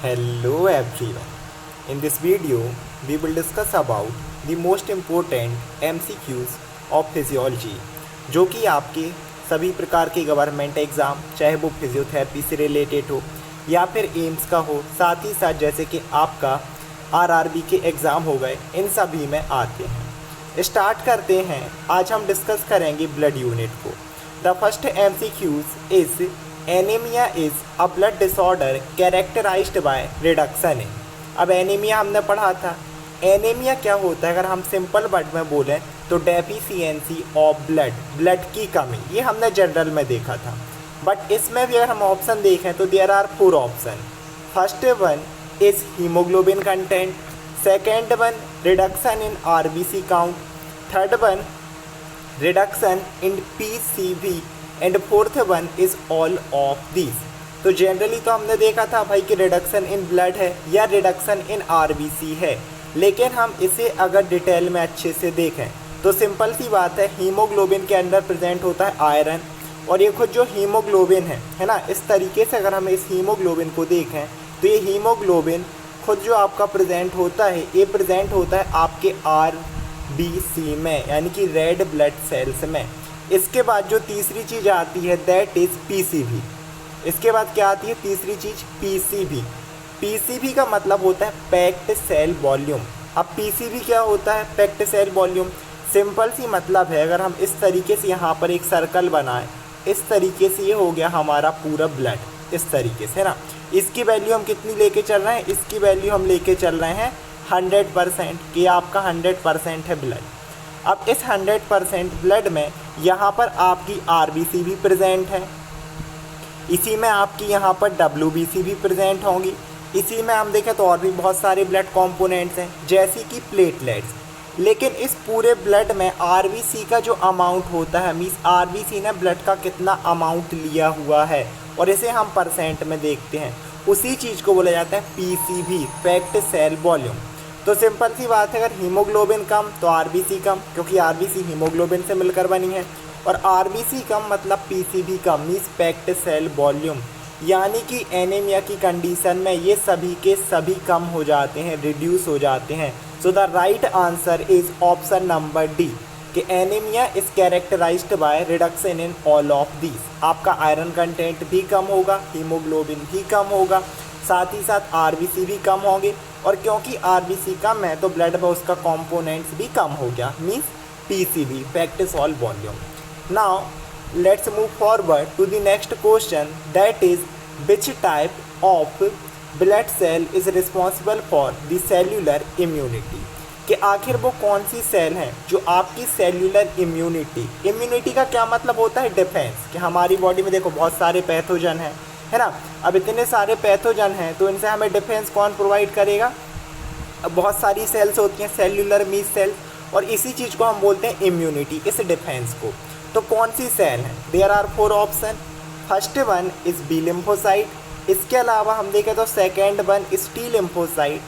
Hello everyone. In this video, we will discuss about the most important MCQs of physiology, जो कि आपके सभी प्रकार के गवर्नमेंट एग्ज़ाम, चाहे वो फिजियोथेरेपी से रिलेटेड हो या फिर एम्स का हो, साथ ही साथ जैसे कि आपका आरआरबी के एग्ज़ाम हो गए, इन सभी में आते हैं। स्टार्ट करते हैं। आज हम डिस्कस करेंगे ब्लड यूनिट को। The first MCQs is anaemia is a blood disorder characterised by reduction in. अब एनीमिया हमने पढ़ा था। एनीमिया क्या होता है, अगर हम सिंपल वर्ड में बोलें तो डेफिशिएंसी ऑफ ब्लड की कमी, ये हमने जनरल में देखा था। बट इसमें भी अगर हम ऑप्शन देखें तो there are 4 option. First one is haemoglobin content, second one reduction in RBC count, third one reduction in PCV and fourth one is all of this. तो जनरली तो हमने देखा था भाई कि रिडक्शन इन ब्लड है या रिडक्शन इन RBC है, लेकिन हम इसे अगर डिटेल में अच्छे से देखें तो सिंपल सी बात है, हीमोग्लोबिन के अंदर प्रेजेंट होता है आयरन, और ये खुद जो हीमोग्लोबिन है ना, इस तरीके से अगर हम इस हीमोग्लोबिन को देखें तो ये हीमोग्लोबिन खुद जो आपका प्रेजेंट होता है, ये प्रेजेंट होता है आपके RBC में, यानी कि रेड ब्लड सेल्स में। इसके बाद जो तीसरी चीज़ आती है दैट इज़ PCV। इसके बाद क्या आती है तीसरी चीज़? PCV। PCV का मतलब होता है पैक्ड सेल वॉल्यूम। अब PCV क्या होता है? Packed cell volume. सिंपल सी मतलब है, अगर हम इस तरीके से यहाँ पर एक सर्कल बनाएं, इस तरीके से ये हो गया हमारा पूरा ब्लड, इस तरीके से ना। इसकी वैल्यू हम कितनी लेके चल रहे हैं? इसकी वैल्यू हम लेके चल रहे हैं 100%, कि आपका 100% है ब्लड। अब इस 100% ब्लड में यहाँ पर आपकी RBC भी प्रेजेंट है, इसी में आपकी यहाँ पर WBC भी प्रेजेंट होंगी, इसी में हम देखें तो और भी बहुत सारे ब्लड कंपोनेंट्स हैं जैसे कि प्लेटलेट्स। लेकिन इस पूरे ब्लड में RBC का जो अमाउंट होता है, मीन्स RBC ने ब्लड का कितना अमाउंट लिया हुआ है और इसे हम परसेंट में देखते हैं, उसी चीज़ को बोला जाता है PCV, पैक्ड सेल वॉल्यूम। तो सिंपल सी बात है, अगर हीमोग्लोबिन कम तो RBC कम, क्योंकि RBC हीमोग्लोबिन से मिलकर बनी है, और RBC कम मतलब PCV कम, मीन्स पैक्ड सेल वॉल्यूम। यानी कि एनीमिया की कंडीशन में ये सभी के सभी कम हो जाते हैं, रिड्यूस हो जाते हैं। So the right answer is option number D, कि anaemia is characterised by reduction in all of this. आपका आयरन कंटेंट भी कम होगा, हीमोग्लोबिन भी कम होगा, साथ ही साथ RBC भी कम होंगे, और क्योंकि RBC कम है तो ब्लड में उसका कंपोनेंट्स भी कम हो गया, means PCV, packed cell volume. Now let's move forward to the next question, that is which type of blood cell is responsible for the cellular immunity. कि आखिर वो कौन सी सेल है जो आपकी सेल्यूलर इम्यूनिटी का क्या मतलब होता है? डिफेंस। कि हमारी बॉडी में देखो बहुत सारे पैथोजन हैं, है ना। अब इतने सारे पैथोजन हैं तो इनसे हमें डिफेंस कौन प्रोवाइड करेगा? अब बहुत सारी सेल्स होती हैं, सेल्यूलर मीट सेल्स, और इसी चीज़ को हम बोलते हैं इम्यूनिटी, इस डिफेंस को। तो कौन सी सेल है? There are 4 option. First one is B lymphocyte, इसके अलावा हम देखें तो second one is T lymphocyte,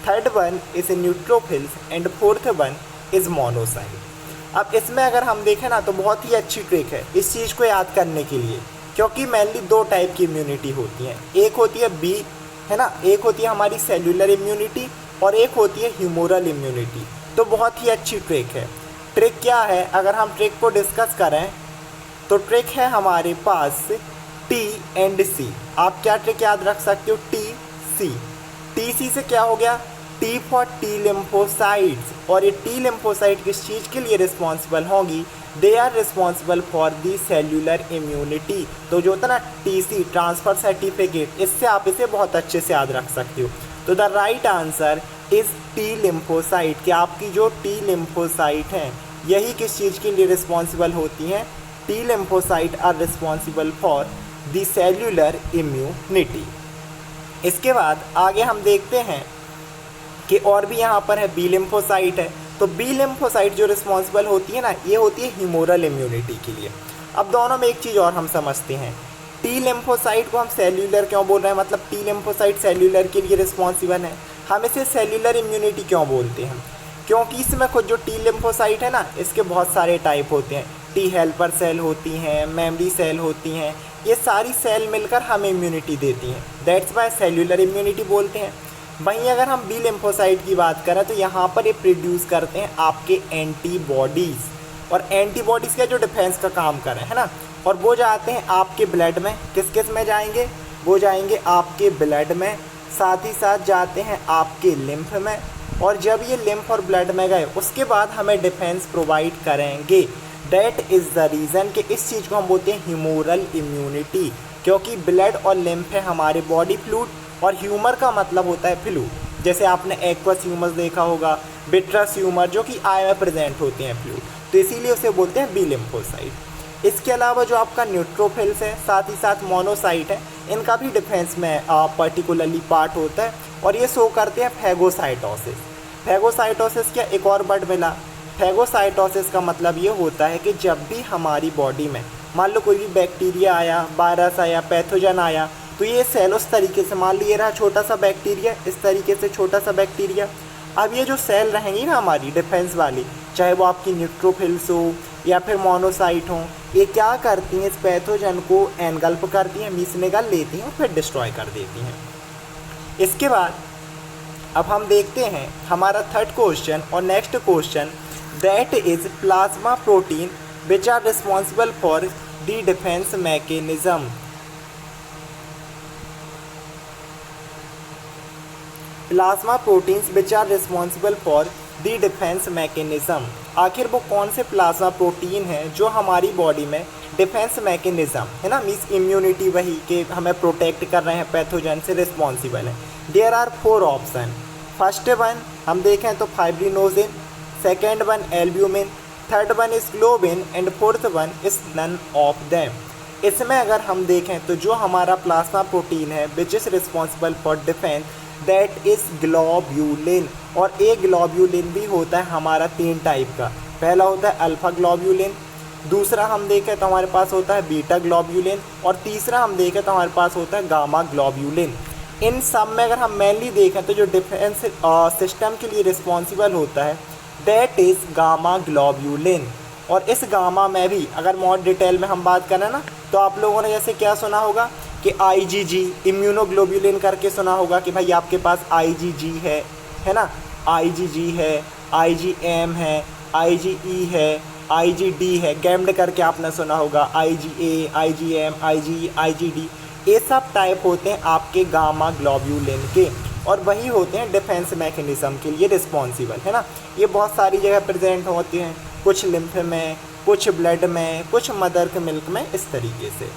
third one is neutrophils and fourth one is monocyte. अब इसमें अगर हम देखें ना तो बहुत ही अच्छी ट्रिक है इस चीज़ को याद करने के लिए, क्योंकि मेनली 2 टाइप की इम्यूनिटी होती हैं। एक होती है बी, है ना, एक होती है हमारी सेल्यूलर इम्यूनिटी, और एक होती है ह्यूमोरल इम्यूनिटी। तो बहुत ही अच्छी ट्रिक है। ट्रिक क्या है? अगर हम ट्रिक को डिस्कस करें तो ट्रिक है हमारे पास T एंड C। आप क्या ट्रिक याद रख सकते हो? TC। TC से क्या हो गया? T फॉर टी लिम्फोसाइट्स, और ये टी लिम्फोसाइट किस चीज़ के लिए रिस्पॉन्सिबल होंगी? They are responsible for the cellular immunity. तो जो होता है ना TC, ट्रांसफर सर्टिफिकेट, इससे आप इसे बहुत अच्छे से याद रख सकते हो। तो the right answer is T lymphocyte, कि आपकी जो टी लिम्फोसाइट हैं यही किस चीज़ के लिए रिस्पॉन्सिबल होती हैं? T lymphocyte are responsible for the cellular immunity. इसके बाद आगे हम देखते हैं कि और भी यहाँ पर है बी लिम्फोसाइट है। तो बी लिम्फोसाइट जो रिस्पॉन्सिबल होती है ना, ये होती है ह्यूमोरल इम्यूनिटी के लिए। अब दोनों में एक चीज़ और हम समझते हैं, टी लिम्फोसाइट को हम सेल्यूलर क्यों बोल रहे हैं, मतलब टी लिम्फोसाइट सेल्यूलर के लिए रिस्पॉन्सिबल है। हम इसे सेल्यूलर इम्यूनिटी क्यों बोलते हैं? क्योंकि इसमें खुद जो टी लिम्फोसाइट है ना, इसके बहुत सारे टाइप होते हैं। टी हेल्पर सेल होती हैं, मेमोरी सेल होती हैं, ये सारी सेल मिलकर हमें इम्यूनिटी देती हैं, दैट्स वाई सेल्यूलर इम्यूनिटी बोलते हैं। वहीं अगर हम बी लिम्फोसाइट की बात करें तो यहाँ पर ये प्रोड्यूस करते हैं आपके एंटीबॉडीज़, और एंटीबॉडीज़ का जो डिफेंस का काम करें, है ना, और वो जाते हैं आपके ब्लड में। किस किस में जाएंगे? वो जाएंगे आपके ब्लड में, साथ ही साथ जाते हैं आपके लिम्फ में, और जब ये लिम्फ और ब्लड में गए उसके बाद हमें डिफेंस प्रोवाइड करेंगे। दैट इज़ द रीज़न कि इस चीज़ को हम बोलते हैं ह्यूमरल इम्यूनिटी, क्योंकि ब्लड और लिम्फ है हमारे बॉडी फ्लूइड, और ह्यूमर का मतलब होता है फ्लूइड। जैसे आपने एक्वस ह्यूमर देखा होगा, विट्रस ह्यूमर, जो कि आई में प्रेजेंट होते हैं फ्लूइड, तो इसीलिए उसे बोलते हैं बी लिम्फोसाइट। इसके अलावा जो आपका न्यूट्रोफिल्स है, साथ ही साथ मोनोसाइट है, इनका भी डिफेंस में पर्टिकुलरली पार्ट होता है, और ये शो करते हैं फैगोसाइटोसिस। फैगोसाइटोसिस क्या एक और वर्ड मिला? फैगोसाइटोसिस का मतलब ये होता है कि जब भी हमारी बॉडी में मान लो कोई भी बैक्टीरिया आया, वायरस आया, पैथोजन आया, तो ये सेल उस तरीके से, मान लीजिए रहा छोटा सा बैक्टीरिया, इस तरीके से छोटा सा बैक्टीरिया, अब ये जो सेल रहेंगी ना हमारी डिफेंस वाली, चाहे वो आपकी न्यूट्रोफिल्स हो या फिर मोनोसाइट हो, ये क्या करती हैं? इस पैथोजन को एनगल्प करती हैं, मीस निगल लेती हैं और फिर डिस्ट्रॉय कर देती हैं। इसके बाद अब हम देखते हैं हमारा थर्ड क्वेश्चन और next question, that is plasma protein which are responsible for the defence mechanism. Plasma proteins which are responsible for the defence mechanism. आखिर वो कौन से प्लाज्मा प्रोटीन हैं जो हमारी बॉडी में डिफेंस मैकेनिज्म, है ना, मीन्स इम्यूनिटी वही कि हमें प्रोटेक्ट कर रहे हैं पैथोजन से, रिस्पॉन्सिबल है। There are 4 option. First one हम देखें तो fibrinogen, second one albumin, third one is globin and fourth one is none of them. इसमें अगर हम देखें तो जो हमारा प्लाज्मा प्रोटीन है which is responsible for defence, that is globulin. और एक ग्लोब्यूलिन भी होता है हमारा 3 टाइप का। पहला होता है अल्फा ग्लोब्यूलिन, दूसरा हम देखें तो हमारे पास होता है बीटा ग्लोब्यूलिन, और तीसरा हम देखें तो हमारे पास होता है गामा ग्लोब्यूलिन। इन सब में अगर हम मेनली देखें तो जो डिफेंस सिस्टम के लिए रिस्पॉन्सिबल होता है दैट इज़ गामा ग्लोब्यूलिन। और इस गामा में भी अगर मोर डिटेल में हम बात करें ना, तो आप लोगों ने जैसे क्या सुना होगा कि IgG इम्यूनोग्लोब्यूलिन करके सुना होगा कि भाई आपके पास IgG है ना, IgG है, IgM है, IgE है, IgD है, गैम्ड करके आपने सुना होगा, IgA, IgM, IgE, IgD, ये सब टाइप होते हैं आपके गामा ग्लोब्यूलिन के, और वही होते हैं डिफेंस मैकेनिज्म के लिए रिस्पॉन्सिबल, है ना। ये बहुत सारी जगह प्रेजेंट होते हैं, कुछ लिम्फ में, कुछ ब्लड में, कुछ मदर के मिल्क में, इस तरीके से।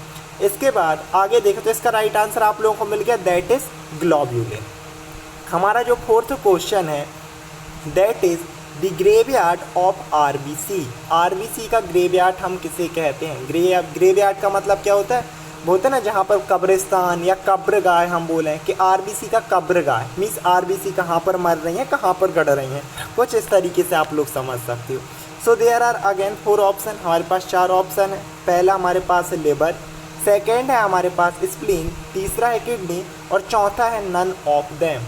इसके बाद आगे देखें तो इसका राइट आंसर आप लोगों को मिल गया, दैट इज़ ग्लोब्यूलिन। हमारा जो फोर्थ क्वेश्चन है that is the graveyard of RBC। RBC का ग्रेवयार्ड हम किसे कहते हैं? ग्रेवयार्ड का मतलब क्या होता है? बोलते हैं ना जहाँ पर कब्रिस्तान या कब्रगाह हम बोलें कि RBC का कब्रगाह, मीन्स RBC कहाँ पर मर रही हैं, कहाँ पर गड़ रही हैं, कुछ इस तरीके से आप लोग समझ सकते हो। So there are again 4 option, हमारे पास 4 ऑप्शन है। पहला हमारे पास है लिवर, सेकेंड है हमारे पास स्प्लीन, तीसरा है किडनी, और चौथा है नन ऑफ देम।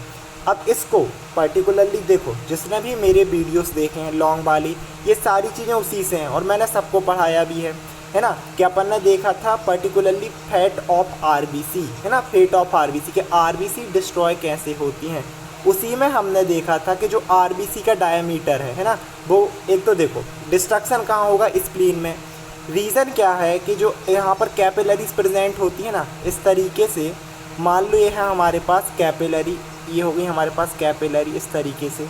अब इसको पर्टिकुलरली देखो, जिसने भी मेरे वीडियोस देखे हैं लॉन्ग वाली, ये सारी चीज़ें उसी से हैं, और मैंने सबको पढ़ाया भी है ना। कि अपन ने देखा था पर्टिकुलरली फैट ऑफ RBC, है ना, फैट ऑफ RBC के RBC डिस्ट्रॉय कैसे होती हैं, उसी में हमने देखा था कि जो RBC का डायमीटर है ना, वो एक तो देखो डिस्ट्रक्शन कहाँ होगा, स्प्लीन में। रीज़न क्या है कि जो यहाँ पर कैपिलरीज प्रेजेंट होती है ना, इस तरीके से, मान लो ये है हमारे पास कैपिलरी, ये हो गई हमारे पास कैपिलरी इस तरीके से,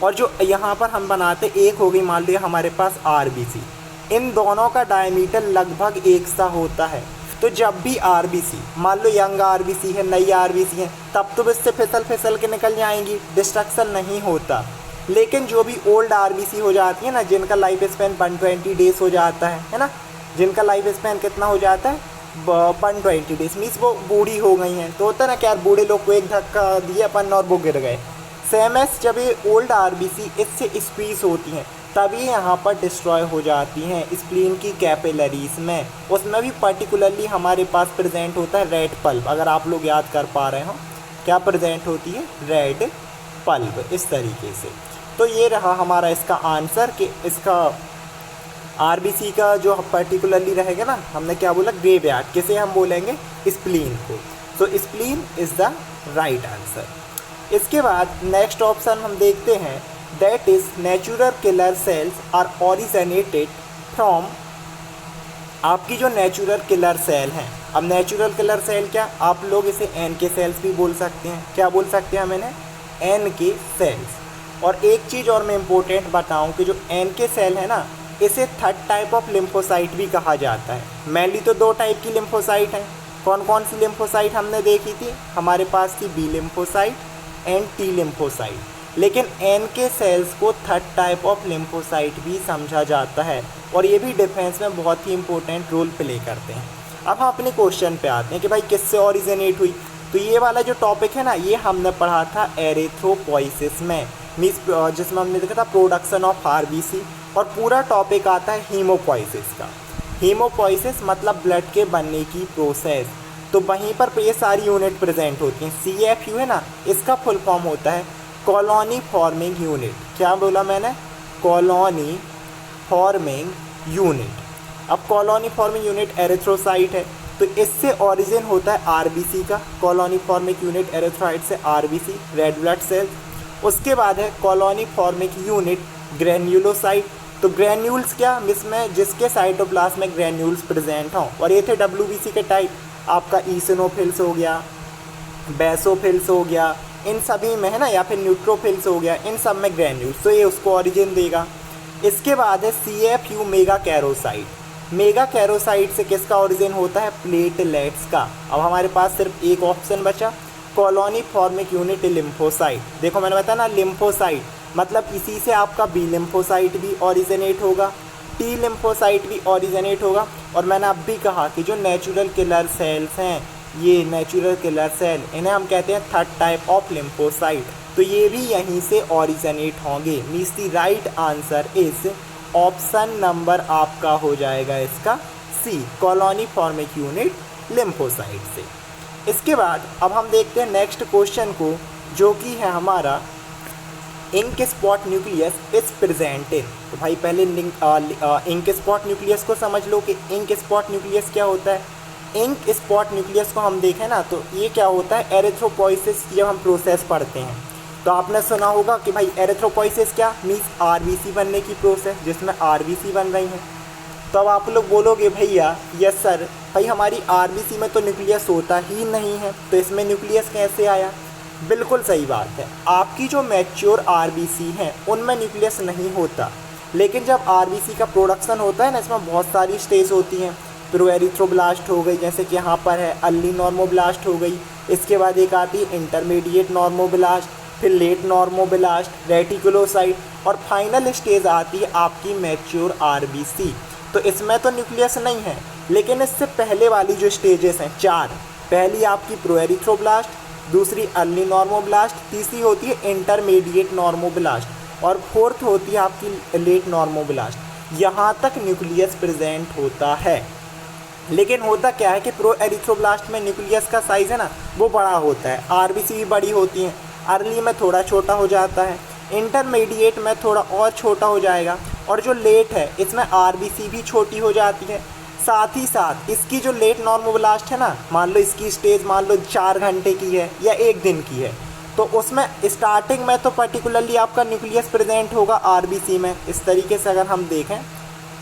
और जो यहाँ पर हम बनाते एक हो गई मान लो हमारे पास RBC। इन दोनों का डायमीटर लगभग एक सा होता है। तो जब भी RBC, मान लो यंग RBC है, नई RBC है, तब तो इससे फिसल के निकल जाएंगी, डिस्ट्रक्शन नहीं होता। लेकिन जो भी ओल्ड RBC हो जाती है ना, जिनका लाइफ स्पैन 120 डेज हो जाता है ना, जिनका लाइफ स्पैन कितना हो जाता है 120 डेज, मीन्स वो बूढ़ी हो गई हैं, तो होता है ना कि यार बूढ़े लोग को एक धक्का दिया अपन और वो गिर गए। सेम एस जब ये ओल्ड RBC इससे स्क्वीज होती हैं तभी यहाँ पर डिस्ट्रॉय हो जाती हैं स्प्लीन की कैपिलरीज में। उसमें भी पर्टिकुलरली हमारे पास प्रेजेंट होता है रेड पल्प, अगर आप लोग याद कर पा रहे हो क्या प्रेजेंट होती है, रेड पल्प, इस तरीके से। तो ये रहा हमारा इसका आंसर कि इसका आरबीसी का जो पर्टिकुलरली रहेगा ना, हमने क्या बोला, ग्रेवयार्ड, किसे हम बोलेंगे, स्प्लीन को। So spleen is the right answer. इसके बाद नेक्स्ट ऑप्शन हम देखते हैं, that is natural killer cells are originated from. आपकी जो नेचुरल किलर सेल हैं, अब नेचुरल किलर सेल क्या, आप लोग इसे एन के सेल्स भी बोल सकते हैं। क्या बोल सकते हैं हम इन्हें, एन के सेल्स। और एक चीज़ और मैं इम्पोर्टेंट बताऊं कि जो एन के सेल है ना, इसे थर्ड टाइप ऑफ लिम्फोसाइट भी कहा जाता है। मेनली तो दो टाइप की लिम्फोसाइट हैं। कौन कौन सी लिम्फोसाइट हमने देखी थी, हमारे पास थी B lymphocyte and T lymphocyte. लेकिन एन के सेल्स को थर्ड टाइप ऑफ लिम्फोसाइट भी समझा जाता है, और ये भी डिफेंस में बहुत ही इंपॉर्टेंट रोल प्ले करते हैं। अब हम अपने क्वेश्चन पे आते हैं कि भाई किससे ओरिजिनेट हुई। तो ये वाला जो टॉपिक है ना, ये हमने पढ़ा था एरिथ्रोपोइसिस में, मीन्स जिसमें हमने देखा था प्रोडक्शन ऑफ आरबीसी, और पूरा टॉपिक आता है हीमोपोइसिस का। हीमोपोइसिस मतलब ब्लड के बनने की प्रोसेस। तो वहीं पर ये सारी यूनिट प्रेजेंट होती हैं। CFU है ना, इसका फुल फॉर्म होता है कॉलोनी फॉर्मिंग यूनिट। क्या बोला मैंने, कॉलोनी फॉर्मिंग यूनिट। अब कॉलोनी फॉर्मिंग यूनिट एरिथ्रोसाइट है, तो इससे ओरिजिन होता है आरबीसी का। कॉलोनी फॉर्मिंग यूनिट एरिथ्रोसाइट से आरबीसी, रेड ब्लड सेल्स। उसके बाद है कॉलोनी फॉर्मिंग यूनिट ग्रेन्युलोसाइट। तो ग्रेन्यूल्स क्या, इसमें जिसके साइटोप्लाज्म में ग्रेन्यूल्स प्रेजेंट हों, और ये थे WBC के टाइप। आपका ईसिनोफिल्स हो गया, बेसोफिल्स हो गया, इन सभी में है ना, या फिर न्यूट्रोफिल्स हो गया, इन सब में ग्रेन्यूल्स, तो ये उसको ओरिजिन देगा। इसके बाद है CFU मेगा कैरोसाइट। मेगा कैरोसाइट से किसका ओरिजिन होता है, प्लेटलेट्स का। अब हमारे पास सिर्फ एक ऑप्शन बचा, कॉलोनी फॉर्मिक यूनिट लिम्फोसाइट। देखो मैंने बताया ना, लिम्फोसाइट मतलब इसी से आपका बी लिम्फोसाइट भी ओरिजिनेट होगा, टी लिम्फोसाइट भी ओरिजिनेट होगा। और मैंने अब भी कहा कि जो नेचुरल किलर सेल्स हैं, ये नेचुरल किलर सेल, इन्हें हम कहते हैं थर्ड टाइप ऑफ लिम्फोसाइट। तो ये भी यहीं से ओरिजिनेट होंगे। Means the right answer is option number आपका हो जाएगा इसका C, colony formic unit lymphocyte से। इसके बाद अब हम देखते हैं नेक्स्ट क्वेश्चन को, जो कि है हमारा ink spot nucleus is present in. तो भाई पहले इंक स्पॉट न्यूक्लियस को समझ लो कि इंक स्पॉट न्यूक्लियस क्या होता है। इंक स्पॉट न्यूक्लियस को हम देखें ना, तो ये क्या होता है, एरिथ्रोपोइसिस जब हम प्रोसेस पढ़ते हैं तो आपने सुना होगा कि भाई एरिथ्रोपोइसिस क्या मीन्स आरबीसी बनने की प्रोसेस, जिसमें आरबीसी बन रही हैं। तो अब आप लोग बोलोगे भैया यस सर, भाई हमारी आरबीसी में तो न्यूक्लियस होता ही नहीं है, तो इसमें न्यूक्लियस कैसे आया। बिल्कुल सही बात है, आपकी जो मैच्योर आरबीसी हैं उनमें न्यूक्लियस नहीं होता, लेकिन जब आरबीसी का प्रोडक्शन होता है ना, इसमें बहुत सारी स्टेज होती हैं। प्रोएरिथ्रोब्लास्ट हो गई, जैसे कि यहाँ पर है अर्ली नॉर्मोब्लास्ट हो गई। इसके बाद एक आती है इंटरमीडिएट नॉर्मोब्लास्ट, फिर लेट नॉर्मोब्लास्ट, रेटिकुलोसाइट, और फाइनल स्टेज आती है आपकी मैच्योर आरबीसी। तो इसमें तो न्यूक्लियस नहीं है, लेकिन इससे पहले वाली जो स्टेजेस हैं 4, पहली आपकी प्रोएरिथ्रोब्लास्ट, दूसरी अर्ली नॉर्मोब्लास्ट, तीसरी होती है इंटरमीडिएट नॉर्मोब्लास्ट, और फोर्थ होती है आपकी लेट नॉर्मोब्लास्ट। यहाँ तक न्यूक्लियस प्रेजेंट होता है। लेकिन होता क्या है कि प्रोएरिथ्रोब्लास्ट में न्यूक्लियस का साइज़ है ना, वो बड़ा होता है, आरबीसी भी बड़ी होती हैं। अर्ली में थोड़ा छोटा हो जाता है, इंटरमीडिएट में थोड़ा और छोटा हो जाएगा, और जो लेट है इसमें आरबीसी भी छोटी हो जाती है। साथ ही साथ इसकी जो लेट नॉर्मोब्लास्ट है ना, मान लो इसकी स्टेज मान लो 4 घंटे की है या 1 दिन की है, तो उसमें स्टार्टिंग में तो पर्टिकुलरली आपका न्यूक्लियस प्रेजेंट होगा आरबीसी में। इस तरीके से अगर हम देखें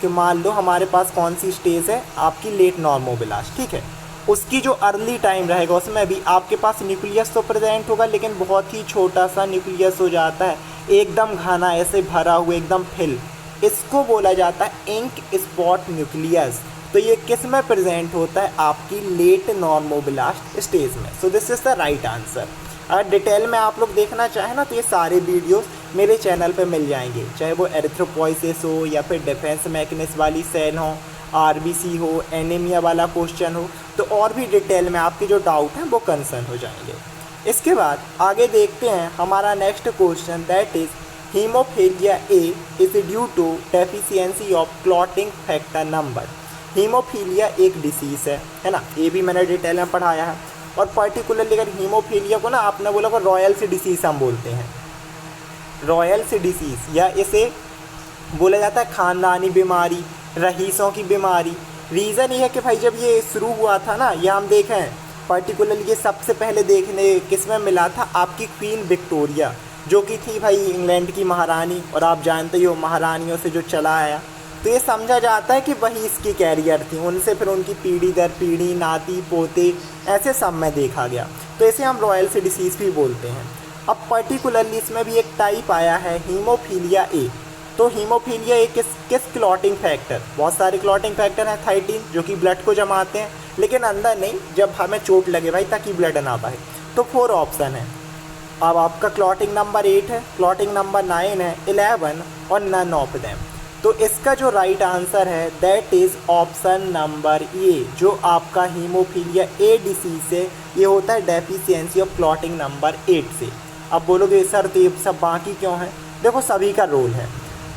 कि मान लो हमारे पास कौन सी स्टेज है, आपकी लेट नॉर्मोब्लास्ट, ठीक है, उसकी जो अर्ली टाइम रहेगा उसमें भी आपके पास न्यूक्लियस तो प्रेजेंट होगा, लेकिन बहुत ही छोटा सा न्यूक्लियस हो जाता है, एकदम घना ऐसे भरा हुआ, एकदम फिल। इसको बोला जाता है इंक स्पॉट न्यूक्लियस। तो ये किस में प्रेजेंट होता है, आपकी लेट नॉर्मोब्लास्ट स्टेज में। So this is the right answer. अगर डिटेल में आप लोग देखना चाहें ना, तो ये सारे वीडियोस मेरे चैनल पे मिल जाएंगे, चाहे वो एरिथ्रोपोइसिस हो या फिर डिफेंस मैकेनिज्म वाली सेल हो, आरबीसी हो, एनीमिया वाला क्वेश्चन हो, तो और भी डिटेल में आपके जो डाउट हैं वो कंसर्न हो जाएंगे। इसके बाद आगे देखते हैं हमारा next question, that is haemophilia A is due to deficiency of clotting factor number. Haemophilia एक डिसीज़ है ना, ये भी मैंने डिटेल में पढ़ाया है। और पर्टिकुलरली अगर हीमोफीलिया को ना आपने बोला को रॉयल्स डिसीज़ हम बोलते हैं, रॉयल्स डिसीज़, या इसे बोला जाता है खानदानी बीमारी, रईसों की बीमारी। रीज़न ये है कि भाई जब ये शुरू हुआ था ना, ये हम देखें पर्टिकुलरली ये सबसे पहले देखने किस में मिला था, आपकी क्वीन विक्टोरिया जो कि थी भाई इंग्लैंड की महारानी, और आप जानते ही हो महारानियों से जो चला आया, तो ये समझा जाता है कि वही इसकी कैरियर थी। उनसे फिर उनकी पीढ़ी दर पीढ़ी नाती पोते ऐसे सब में देखा गया, तो इसे हम रॉयल सी डिसीज़ भी बोलते हैं। अब पर्टिकुलरली इसमें भी एक टाइप आया है हीमोफीलिया ए। तो हीमोफीलिया ए किस क्लॉटिंग फैक्टर, बहुत सारे क्लॉटिंग फैक्टर हैं 13 जो कि ब्लड को जमाते हैं, लेकिन अंदर नहीं, जब हमें चोट लगे भाई ताकि ब्लड ना बहे। तो 4 ऑप्शन है। अब आपका क्लॉटिंग नंबर 8 है, क्लॉटिंग नंबर 9 है, 11 और नन ऑफ देम। तो इसका जो राइट आंसर है that is option number A, जो आपका हीमोफीलिया ए डिसीज है, ये होता है डेफिशिएंसी ऑफ क्लॉटिंग नंबर 8 से। अब बोलोगे सर तो ये सब बाकी क्यों है, देखो सभी का रोल है।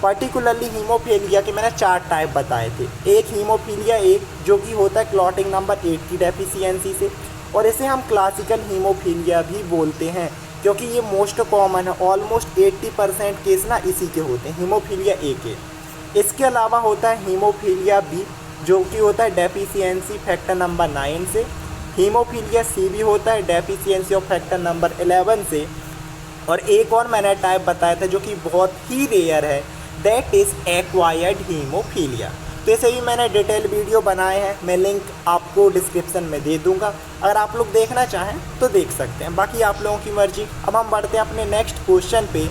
पर्टिकुलरली हीमोफीलिया के मैंने 4 टाइप बताए थे। एक हीमोफीलिया ए जो कि होता है क्लॉटिंग नंबर 8 की डेफिशिएंसी से, और इसे हम क्लासिकल हीमोफीलिया भी बोलते हैं क्योंकि ये मोस्ट कॉमन है। ऑलमोस्ट 80% केस ना इसी के होते हैं, हीमोफीलिया ए के। इसके अलावा होता है हीमोफीलिया बी जो कि होता है डेफिशिएंसी फैक्टर नंबर 9 से। हीमोफीलिया सी भी होता है डेफिशिएंसी ऑफ फैक्टर नंबर 11 से। और एक और मैंने टाइप बताया था जो कि बहुत ही रेयर है, दैट इज़ एक्वायर्ड हीमोफीलिया। तो इसे भी मैंने डिटेल वीडियो बनाए हैं, मैं लिंक आपको डिस्क्रिप्शन में दे दूंगा, अगर आप लोग देखना चाहें तो देख सकते हैं, बाकी आप लोगों की मर्जी। अब हम बढ़ते हैं अपने नेक्स्ट क्वेश्चन पे,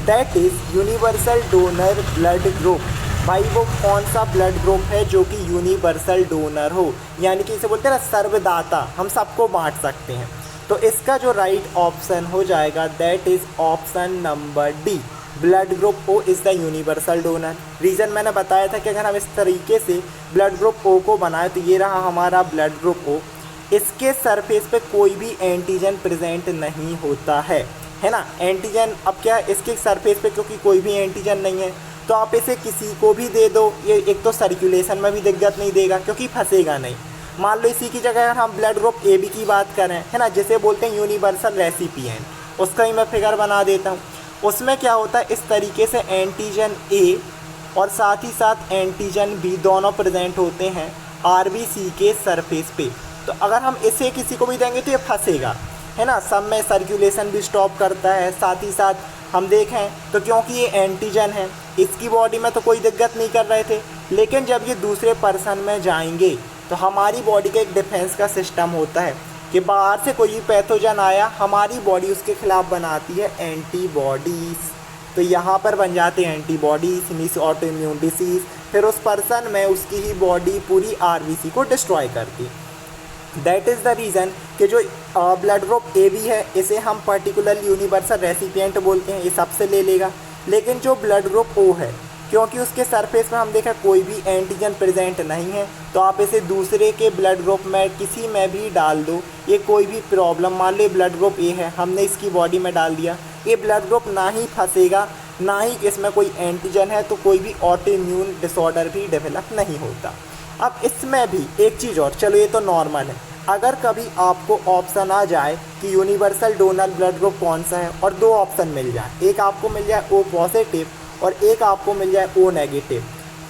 that is universal donor blood group. भाई वो कौन सा ब्लड ग्रुप है जो कि यूनिवर्सल डोनर हो, यानी कि इसे बोलते हैं ना सर्वदाता, हम सबको बांट सकते हैं। तो इसका जो राइट ऑप्शन हो जाएगा that is option number D, blood group O is the universal donor. Reason मैंने बताया था कि अगर हम इस तरीके से ब्लड ग्रुप ओ को बनाए, तो ये रहा हमारा ब्लड ग्रुप ओ, इसके सरफेस पे कोई भी एंटीजन प्रेजेंट नहीं होता है ना। एंटीजन अब क्या है, इसके सरफेस पे क्योंकि कोई भी एंटीजन नहीं है, तो आप इसे किसी को भी दे दो, ये एक तो सर्कुलेशन में भी दिक्कत नहीं देगा क्योंकि फंसेगा नहीं। मान लो इसी की जगह अगर हम ब्लड ग्रुप ए बी की बात करें, है ना, जिसे बोलते हैं यूनिवर्सल रेसिपिएंट, उसका ही मैं फिगर बना देता हूँ। उसमें क्या होता है, इस तरीके से एंटीजन ए और साथ ही साथ एंटीजन बी दोनों प्रेजेंट होते हैं आरबीसी के सरफेस पे। तो अगर हम इसे किसी को भी देंगे तो ये फंसेगा, है ना, सब में सर्कुलेशन भी स्टॉप करता है। साथ ही साथ हम देखें तो क्योंकि ये एंटीजन है, इसकी बॉडी में तो कोई दिक्कत नहीं कर रहे थे, लेकिन जब ये दूसरे पर्सन में जाएंगे तो हमारी बॉडी का एक डिफेंस का सिस्टम होता है कि बाहर से कोई भी पैथोजन आया, हमारी बॉडी उसके खिलाफ बनाती है एंटीबॉडीज़। तो यहाँ पर बन जाते हैं antibodies, means auto immune disease, फिर उस पर्सन में उसकी ही बॉडी पूरी आरबीसी को डिस्ट्रॉय करती। दैट इज़ द रीज़न कि जो ब्लड ग्रुप ए बी है, इसे हम पर्टिकुलर यूनिवर्सल रेसिपिएंट बोलते हैं, ये सबसे ले लेगा। लेकिन जो ब्लड ग्रुप ओ है, क्योंकि उसके सरफेस में हम देखा कोई भी एंटीजन प्रेजेंट नहीं है, तो आप इसे दूसरे के ब्लड ग्रुप में किसी में भी डाल दो, ये कोई भी प्रॉब्लम, मान लो ब्लड ग्रुप ए है, हमने इसकी बॉडी में डाल दिया, ये ब्लड ग्रुप ना ही फंसेगा, ना ही इसमें कोई एंटीजन है, तो कोई भी ऑटो इम्यून डिसऑर्डर भी डेवलप नहीं होता। अब इसमें भी एक चीज़ और, चलो ये तो नॉर्मल है, अगर कभी आपको ऑप्शन आ जाए कि यूनिवर्सल डोनर ब्लड ग्रुप कौन सा है और 2 ऑप्शन मिल जाए, एक आपको मिल जाए ओ पॉजिटिव और एक आपको मिल जाए ओ नेगेटिव,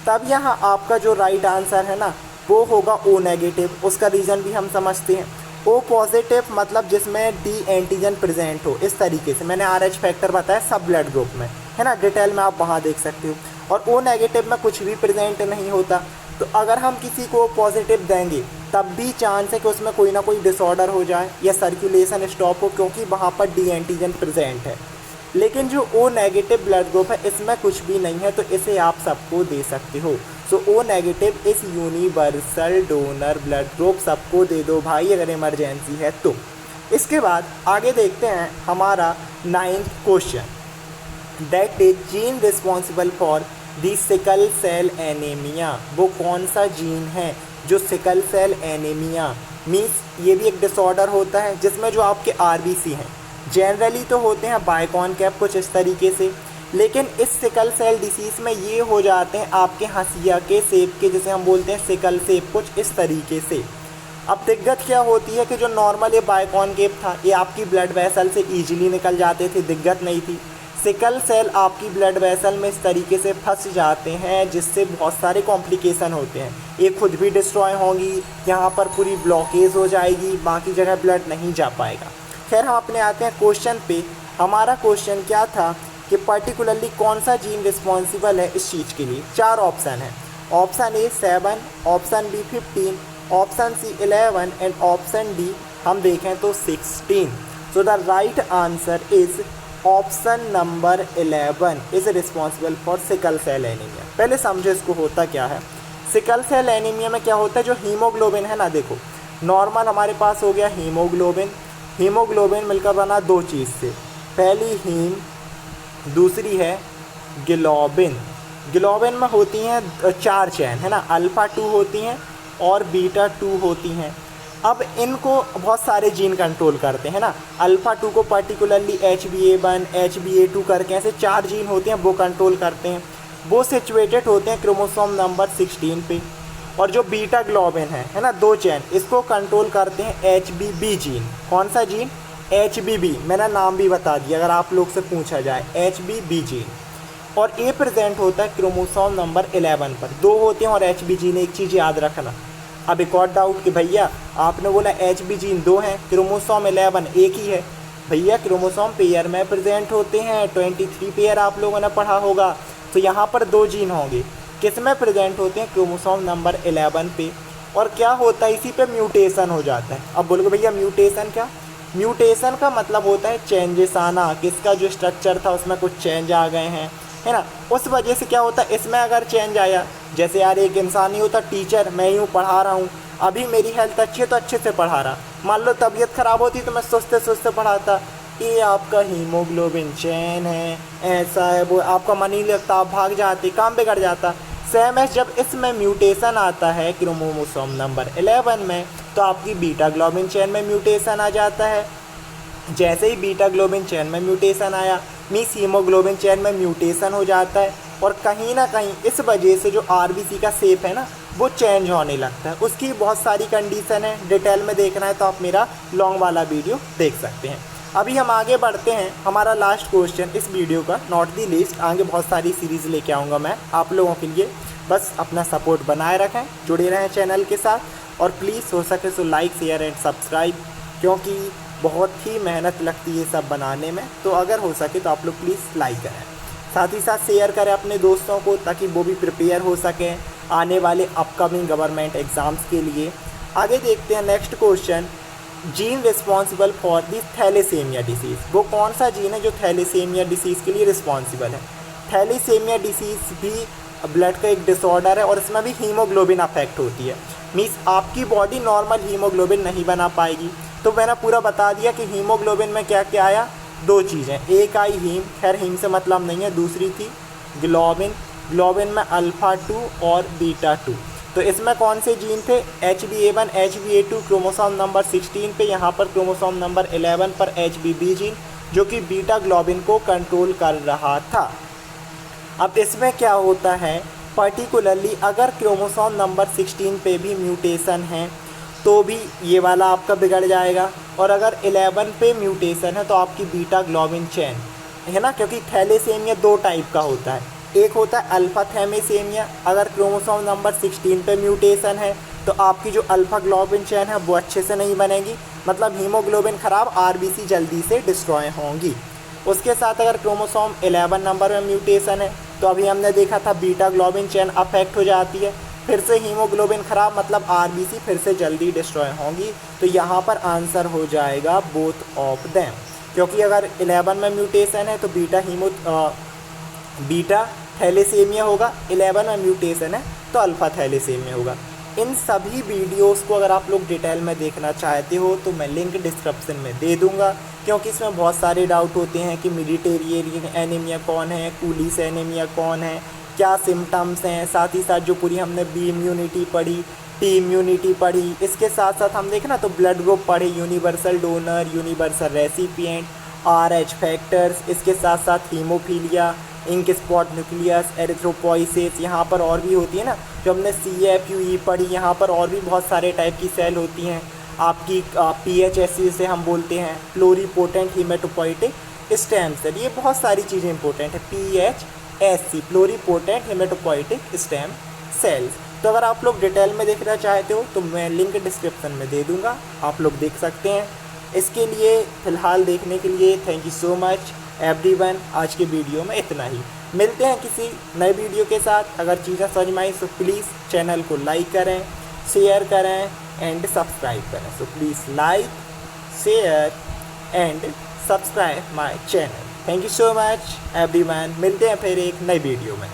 तब यहाँ आपका जो राइट आंसर है ना वो होगा ओ नेगेटिव। उसका रीज़न भी हम समझते हैं। ओ पॉजिटिव मतलब जिसमें डी एंटीजन प्रेजेंट हो, इस तरीके से मैंने RH फैक्टर बताया सब ब्लड ग्रुप में, है ना, डिटेल में आप वहाँ देख सकते हो। और ओ नेगेटिव में कुछ भी प्रेजेंट नहीं होता, तो अगर हम किसी को पॉजिटिव देंगे तब भी चांस है कि उसमें कोई ना कोई डिसऑर्डर हो जाए या सर्कुलेशन स्टॉप हो, क्योंकि वहाँ पर डी एंटीजन प्रेजेंट है। लेकिन जो ओ नेगेटिव ब्लड ग्रुप है, इसमें कुछ भी नहीं है, तो इसे आप सबको दे सकते हो। सो ओ नेगेटिव इस यूनिवर्सल डोनर ब्लड ग्रुप सबको दे दो भाई, अगर इमरजेंसी है तो। इसके बाद आगे देखते हैं हमारा 9th question, that is gene responsible for the sickle cell anaemia. वो कौन सा जीन है जो सिकल सेल एनीमिया, मीन्स ये भी एक डिसऑर्डर होता है जिसमें जो आपके आरबीसी हैं जनरली तो होते हैं बाइकॉनकेव कुछ इस तरीके से, लेकिन इस सिकल सेल डिसीज़ में ये हो जाते हैं आपके हंसिया के सेप के, जिसे हम बोलते हैं सिकल सेप, कुछ इस तरीके से। अब दिक्कत क्या होती है कि जो नॉर्मल ये बाइकॉनकेव था, ये आपकी ब्लड वेसल से ईजिली निकल जाते थे, दिक्कत नहीं थी। सिकल सेल आपकी ब्लड वेसल में इस तरीके से फंस जाते हैं जिससे बहुत सारे कॉम्प्लिकेशन होते हैं। ये खुद भी डिस्ट्रॉय होंगी, यहाँ पर पूरी ब्लॉकेज हो जाएगी, बाकी जगह ब्लड नहीं जा पाएगा। खैर हम अपने आते हैं क्वेश्चन पे। हमारा क्वेश्चन क्या था कि पर्टिकुलरली कौन सा जीन रिस्पॉन्सिबल है इस चीज़ के लिए। 4 ऑप्शन है। Option A 7, option B 15, option C 11 and option D हम देखें तो 16। So the right answer is option number 11 is responsible for sickle cell anaemia. पहले समझो इसको होता क्या है। सिकल सेल एनीमिया में क्या होता है, जो हीमोग्लोबिन है ना, देखो नॉर्मल हमारे पास हो गया हीमोग्लोबिन। हीमोग्लोबिन मिलकर बना 2 चीज़ से, पहली हीम, दूसरी है ग्लोबिन। ग्लोबिन में होती हैं 4 चैन है ना, अल्फ़ा 2 होती हैं और बीटा 2 होती हैं। अब इनको बहुत सारे जीन कंट्रोल करते हैं ना। अल्फ़ा 2 को पर्टिकुलरली HbA1, HbA2 करके ऐसे 4 जीन होते हैं वो कंट्रोल करते हैं। वो सिचुएटेड होते हैं क्रोमोसोम नंबर 16 पे। और जो बीटा ग्लोबिन है ना, 2 चैन, इसको कंट्रोल करते हैं HBB जीन। कौन सा जीन? HBB। मैंने नाम भी बता दिया अगर आप लोग से पूछा जाए, HBB जीन। और ये प्रेजेंट होता है क्रोमोसोम नंबर 11 पर। 2 होते हैं और HB जीन। एक चीज़ याद रखना। अब एक और डाउट कि भैया आपने बोला HB जीन 2 हैं, क्रोमोसोम 11 एक ही है। भैया क्रोमोसोम पेयर में प्रेजेंट होते हैं, 23 पेयर आप लोगों ने पढ़ा होगा। तो यहाँ पर 2 जीन होंगे, किस में प्रेजेंट होते हैं? क्रोमोसोम नंबर 11 पे। और क्या होता है, इसी पे म्यूटेशन हो जाता है। अब बोलोगे भैया म्यूटेशन क्या? म्यूटेशन का मतलब होता है चेंजेस आना, किसका जो स्ट्रक्चर था उसमें कुछ चेंज आ गए हैं, है ना। उस वजह से क्या होता है, इसमें अगर चेंज आया, जैसे यार एक इंसान ही होता टीचर, मैं यूँ पढ़ा रहा हूँ, अभी मेरी हेल्थ अच्छी है तो अच्छे से पढ़ा रहा, मान लो तबीयत ख़राब होती तो मैं सोचते सोचते पढ़ाता, ये आपका हीमोग्लोबिन चेन है, ऐसा है वो, आपका मन ही लगता, आप भाग जाते, काम बिगड़ जाता। सेम है, जब इसमें म्यूटेशन आता है क्रोमोसोम नंबर 11 में, तो आपकी बीटा ग्लोबिन चेन में म्यूटेशन आ जाता है। जैसे ही बीटा ग्लोबिन चेन में म्यूटेशन आया, मीन्स हीमोग्लोबिन चेन में म्यूटेशन हो जाता है। और कहीं ना कहीं इस वजह से जो RBC का शेप है ना, वो चेंज होने लगता है। उसकी बहुत सारी कंडीशन है, डिटेल में देखना है तो आप मेरा लॉन्ग वाला वीडियो देख सकते हैं। अभी हम आगे बढ़ते हैं। हमारा लास्ट क्वेश्चन इस वीडियो का, नॉट दी लीस्ट, आगे बहुत सारी सीरीज़ लेके आऊँगा मैं आप लोगों के लिए। बस अपना सपोर्ट बनाए रखें, जुड़े रहें चैनल के साथ, और प्लीज़ हो सके तो लाइक, शेयर एंड सब्सक्राइब, क्योंकि बहुत ही मेहनत लगती है सब बनाने में। तो अगर हो सके तो आप लोग प्लीज़ लाइक करें, साथ ही साथ शेयर करें अपने दोस्तों को, ताकि वो भी प्रिपेयर हो सकें आने वाले अपकमिंग गवर्नमेंट एग्ज़ाम्स के लिए। आगे देखते हैं next question. Gene responsible for the thalassaemia disease, वो कौन सा जीन है जो थैलेसीमिया डिसीज़ के लिए रिस्पॉन्सिबल है? थैलेसीमिया डिसीज़ भी ब्लड का एक डिसऑर्डर है और इसमें भी हीमोग्लोबिन अफेक्ट होती है। मीन्स आपकी बॉडी नॉर्मल हीमोग्लोबिन नहीं बना पाएगी। तो मैंने पूरा बता दिया कि हीमोग्लोबिन में क्या क्या आया, 2 चीज़ें, एक आई हीम, खैर हीम से मतलब नहीं है, दूसरी थी ग्लोबिन। ग्लोबिन में अल्फ़ा 2 और बीटा 2। तो इसमें कौन से जीन थे? HbA1, HbA2 क्रोमोसोम नंबर 16 पे, यहाँ पर क्रोमोसोम नंबर 11 पर HBB जीन, जो कि बीटा ग्लोबिन को कंट्रोल कर रहा था। अब इसमें क्या होता है, पर्टिकुलरली अगर क्रोमोसोम नंबर 16 पे भी म्यूटेशन है तो भी ये वाला आपका बिगड़ जाएगा। और अगर 11 पे म्यूटेशन है तो आपकी बीटा ग्लोबिन चेन है ना, क्योंकि थैलेसीमिया 2 टाइप का होता है। एक होता है अल्फ़ा थैलेसीमिया, अगर क्रोमोसोम नंबर 16 पे म्यूटेशन है तो आपकी जो अल्फ़ा ग्लोबिन चेन है वो अच्छे से नहीं बनेगी, मतलब हीमोग्लोबिन ख़राब, RBC जल्दी से डिस्ट्रॉय होंगी। उसके साथ अगर क्रोमोसोम 11 नंबर में म्यूटेशन है तो अभी हमने देखा था बीटा ग्लोबिन चेन अफेक्ट हो जाती है, फिर से हीमोग्लोबिन ख़राब, मतलब RBC फिर से जल्दी डिस्ट्रॉय होंगी। तो यहाँ पर आंसर हो जाएगा बोथ ऑफ देम, क्योंकि अगर 11 में म्यूटेशन है तो बीटा थैलेसीमिया होगा, 11 में म्यूटेशन है तो अल्फ़ा थैलेसीमिया होगा। इन सभी वीडियोस को अगर आप लोग डिटेल में देखना चाहते हो तो मैं लिंक डिस्क्रिप्शन में दे दूंगा, क्योंकि इसमें बहुत सारे डाउट होते हैं कि मेडिटेरियन एनीमिया कौन है, कूलिस एनीमिया कौन है, क्या सिम्टम्स हैं, साथ ही साथ जो पूरी हमने बी इम्यूनिटी पढ़ी, टी इम्यूनिटी पढ़ी, इसके साथ साथ हम देखें ना तो ब्लड ग्रुप पढ़े, universal donor, universal recipient, RH factors, इसके साथ साथ haemophilia, ink spot nucleus, erythropoiesis, यहाँ पर और भी होती है ना जो हमने CFUE पढ़ी, यहाँ पर और भी बहुत सारे टाइप की सेल होती हैं। आपकी PHSC से हम बोलते हैं प्लोरीपोटेंट हीमेटोपोइटिक स्टेम सेल, ये बहुत सारी चीज़ें इंपॉर्टेंट है। PHSC pluripotent haematopoietic stem cells. तो अगर आप लोग डिटेल में देखना चाहते हो तो मैं लिंक डिस्क्रिप्शन में दे दूंगा, आप लोग देख सकते हैं। इसके लिए फ़िलहाल देखने के लिए thank you so much everyone. आज के वीडियो में इतना ही, मिलते हैं किसी नए वीडियो के साथ। अगर चीज़ें समझ में आई तो प्लीज़ चैनल को लाइक करें, शेयर करें एंड सब्सक्राइब करें। So please like, share and subscribe my channel. Thank you so much everyone. मिलते हैं फिर एक नई वीडियो में।